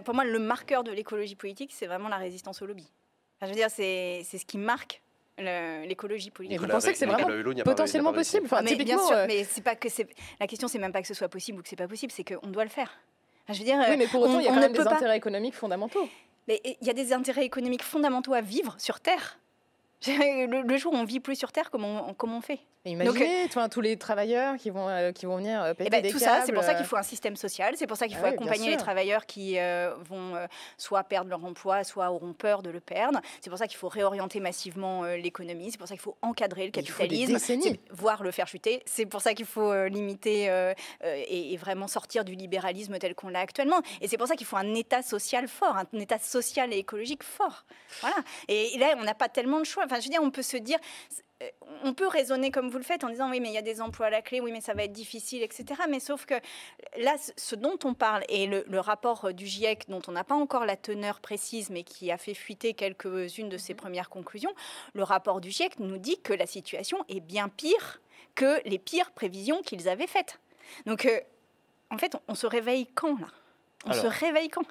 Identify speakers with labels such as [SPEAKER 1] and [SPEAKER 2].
[SPEAKER 1] Pour moi, le marqueur de l'écologie politique, c'est vraiment la résistance au lobby. Enfin, je veux dire, c'est ce qui marque l'écologie politique.
[SPEAKER 2] Et vous pensez que c'est vraiment potentiellement possible? Enfin,
[SPEAKER 1] mais bien
[SPEAKER 2] typiquement,
[SPEAKER 1] sûr, mais c'est pas que la question, c'est même pas que ce soit possible ou que c'est pas possible, c'est qu'on doit le faire. Enfin, je veux dire,
[SPEAKER 2] oui, mais pour autant, il y a
[SPEAKER 1] on
[SPEAKER 2] quand
[SPEAKER 1] ne
[SPEAKER 2] même
[SPEAKER 1] peut
[SPEAKER 2] des
[SPEAKER 1] pas.
[SPEAKER 2] intérêts économiques fondamentaux.
[SPEAKER 1] Mais il y a des intérêts économiques fondamentaux à vivre sur Terre. Le jour où on vit plus sur Terre, comment on fait?
[SPEAKER 2] Et imaginez tous les travailleurs qui vont venir péter des
[SPEAKER 1] tout
[SPEAKER 2] câbles.
[SPEAKER 1] ça, c'est pour ça qu'il faut un système social, c'est pour ça qu'il faut accompagner les travailleurs qui vont soit perdre leur emploi, soit auront peur de le perdre. C'est pour ça qu'il faut réorienter massivement l'économie, c'est pour ça qu'il faut encadrer le capitalisme, voire le faire chuter. C'est pour ça qu'il faut limiter et vraiment sortir du libéralisme tel qu'on l'a actuellement. Et c'est pour ça qu'il faut un État social fort, un État social et écologique fort. Voilà. Et là, on n'a pas tellement de choix. Enfin, je veux dire, on peut se dire... On peut raisonner comme vous le faites en disant oui mais il y a des emplois à la clé, oui mais ça va être difficile, etc. Mais sauf que là, ce dont on parle et le rapport du GIEC dont on n'a pas encore la teneur précise mais qui a fait fuiter quelques-unes de ses premières conclusions, le rapport du GIEC nous dit que la situation est bien pire que les pires prévisions qu'ils avaient faites. Donc en fait, on se réveille quand là ? On se réveille quand ?